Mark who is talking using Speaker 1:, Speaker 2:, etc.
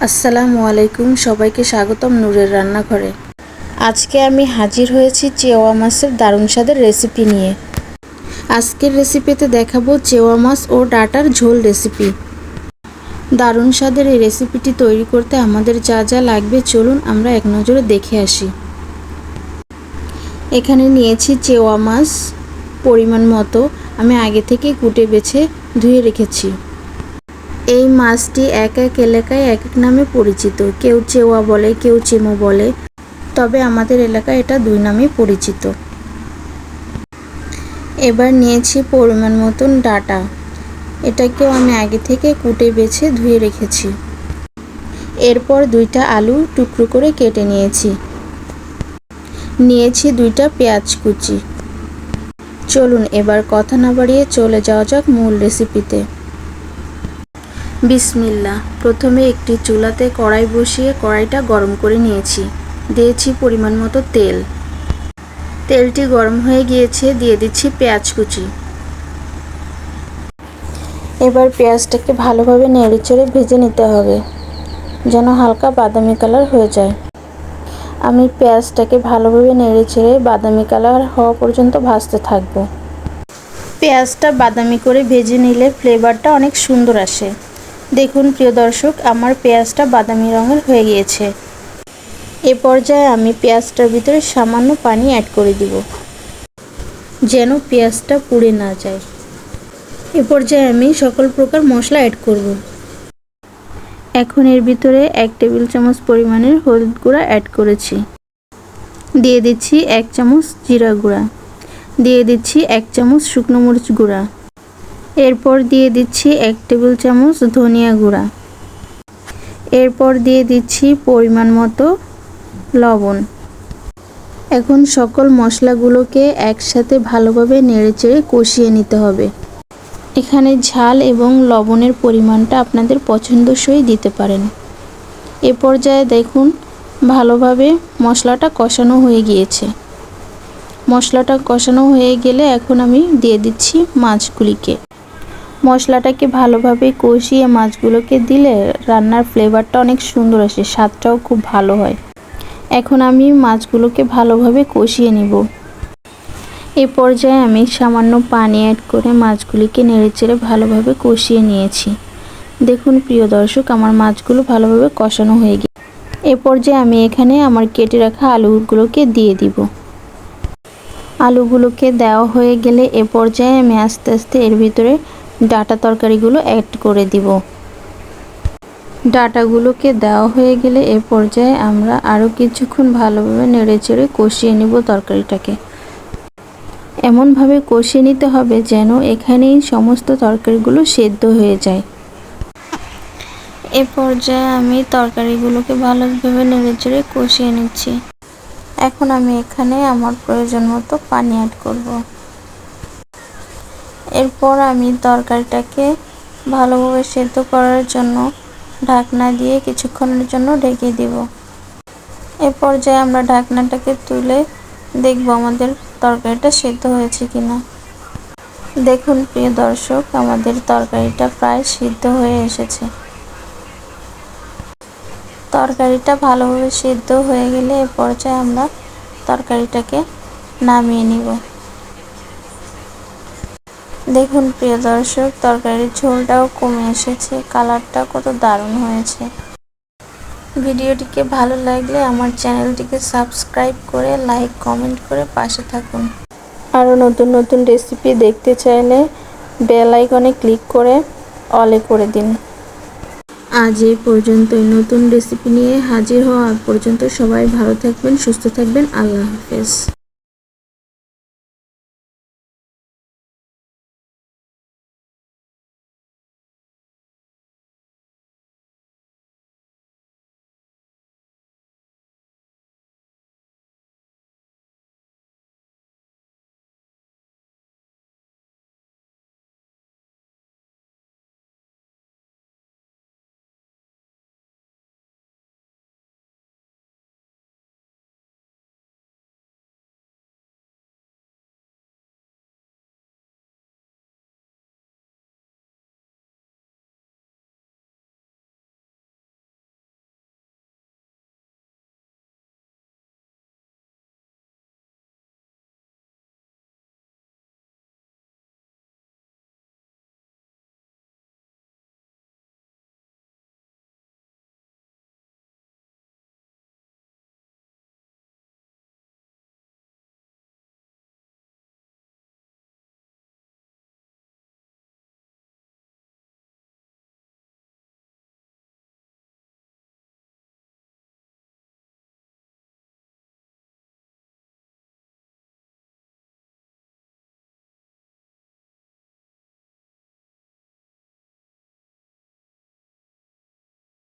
Speaker 1: আসসালামু আলাইকুম, সবাইকে স্বাগতম নূরের রান্নাঘরে। আজকে আমি হাজির হয়েছি চেওয়া মাছের দারুণ স্বাদের রেসিপি নিয়ে। আজকের রেসিপিতে দেখাবো চেওয়া মাছ ও ডাঁটার ঝোল রেসিপি। দারুণ স্বাদের এই রেসিপিটি তৈরি করতে আমাদের যা যা লাগবে চলুন আমরা এক নজরে দেখে আসি। এখানে নিয়েছি চেওয়া মাছ পরিমাণ মতো, আমি আগে থেকে কুটে বেছে ধুয়ে রেখেছি। এই মাছটি এক এক এলাকায় এক এক নামে পরিচিত, কেউ চেওয়া বলে, কেউ চেমো বলে, তবে আমাদের এলাকায় এটা দুই নামে পরিচিত। এবার নিয়েছি পরিমাণ মতন ডাঁটা, এটাকেও আমি আগে থেকে কুটে বেছে ধুয়ে রেখেছি। এরপর দুইটা আলু টুকরো করে কেটে নিয়েছি 2টা পেঁয়াজ কুচি। চলুন এবার কথা না বাড়িয়ে চলে যাওয়া যাক মূল রেসিপিতে। বিসমিল্লাহ। প্রথমে একটি চুলাতে কড়াই বসিয়ে কড়াইটা গরম করে নিয়েছি। দিয়েছি পরিমাণ মতো তেল। তেলটি গরম হয়ে গিয়েছে, দিয়ে দিচ্ছি পেঁয়াজ কুচি। এবার পেঁয়াজটাকে ভালোভাবে নেড়েচেড়ে ভেজে নিতে হবে যেন হালকা বাদামি কালার হয়ে যায়। আমি পেঁয়াজটাকে ভালোভাবে নেড়েচেড়ে বাদামি কালার হওয়া পর্যন্ত ভাজতে থাকবো। পেঁয়াজটা বাদামি করে ভেজে নিলে ফ্লেভারটা অনেক সুন্দর আসে। দেখুন প্রিয় দর্শক, আমার পেঁয়াজটা বাদামি রঙের হয়ে গিয়েছে। এ পর্যায়ে আমি পেঁয়াজটার ভিতরে সামান্য পানি অ্যাড করে দিব যেন পেঁয়াজটা পুড়ে না যায়। এ পর্যায়ে আমি সকল প্রকার মশলা অ্যাড করব। এখন এর ভিতরে 1 টেবিল চামচ পরিমাণের হলুদ গুঁড়া অ্যাড করেছি। দিয়ে দিচ্ছি 1 চামচ জিরা গুঁড়া, দিয়ে দিচ্ছি 1 চামচ শুকনো মরিচ গুঁড়া, এরপর দিয়ে দিচ্ছি 1 টেবিল চামচ ধনিয়া গুঁড়া, এরপর দিয়ে দিচ্ছি পরিমাণ মতো লবণ। এখন সকল মশলাগুলোকে একসাথে ভালোভাবে নেড়েচেড়ে কষিয়ে নিতে হবে। এখানে ঝাল এবং লবণের পরিমাণটা আপনাদের পছন্দসই দিতে পারেন। এ পর্যায়ে দেখুন ভালোভাবে মশলাটা কষানো হয়ে গিয়েছে। মশলাটা কষানো হয়ে গেলে এখন আমি দিয়ে দিচ্ছি মাছগুলিকে। মশলাটাকে ভালোভাবে কষিয়ে মাছগুলোকে দিলে রান্নার ফ্লেভারটা অনেক সুন্দর আসে, স্বাদটাও খুব ভালো হয়। এখন আমি মাছগুলোকে ভালোভাবে কষিয়ে নিব। এই পর্যায়ে আমি সামান্য পানি অ্যাড করে মাছগুলিকে নেড়েচেড়ে ভালোভাবে কষিয়ে নিয়েছি। দেখুন প্রিয় দর্শক, আমার মাছগুলো ভালোভাবে কষানো হয়ে গেছে। এ পর্যায়ে আমি এখানে আমার কেটে রাখা আলুগুলোকে দিয়ে দিব। আলুগুলোকে দেওয়া হয়ে গেলে এ পর্যায়ে আমি আস্তে আস্তে এর ভিতরে ডাঁটা তরকারিগুলো অ্যাড করে দিব। ডাঁটাগুলোকে দেওয়া হয়ে গেলে এ পর্যায়ে আমরা আরও কিছুক্ষণ ভালোভাবে নেড়েচেড়ে কষিয়ে নিব তরকারিটাকে। এমনভাবে কষিয়ে নিতে হবে যেন এখানেই সমস্ত তরকারিগুলো সেদ্ধ হয়ে যায়। এ পর্যায়ে আমি তরকারিগুলোকে ভালোভাবে নেড়েচেড়ে কষিয়ে নিচ্ছি। এখন আমি এখানে আমার প্রয়োজন মতো পানি অ্যাড করব। এরপর আমি তরকারিটাকে ভালোভাবে সেদ্ধ করার জন্য ঢাকনা দিয়ে কিছুক্ষণের জন্য ঢেকে দিব। এ পর্যায়ে আমরা ঢাকনাটাকে তুলে দেখব আমাদের তরকারিটা সেদ্ধ হয়েছে কিনা। দেখুন প্রিয় দর্শক, আমাদের তরকারিটা প্রায় সিদ্ধ হয়ে এসেছে। তরকারিটা ভালোভাবে সিদ্ধ হয়ে গেলে এ পর্যায়ে আমরা তরকারিটাকে নামিয়ে নিব। দেখুন প্রিয় দর্শক, তরকারির ঝোলটাও কমে এসেছে, কালারটা কত দারুণ হয়েছে। ভিডিওটিকে ভালো লাগলে আমার চ্যানেলটিকে সাবস্ক্রাইব করে লাইক কমেন্ট করে পাশে থাকুন। আরও নতুন নতুন রেসিপি দেখতে চাইলে বেল আইকনে ক্লিক করে অলে করে দিন। আজ এই পর্যন্তই। নতুন রেসিপি নিয়ে হাজির হওয়া পর্যন্ত সবাই ভালো থাকবেন, সুস্থ থাকবেন। আল্লাহ হাফেজ।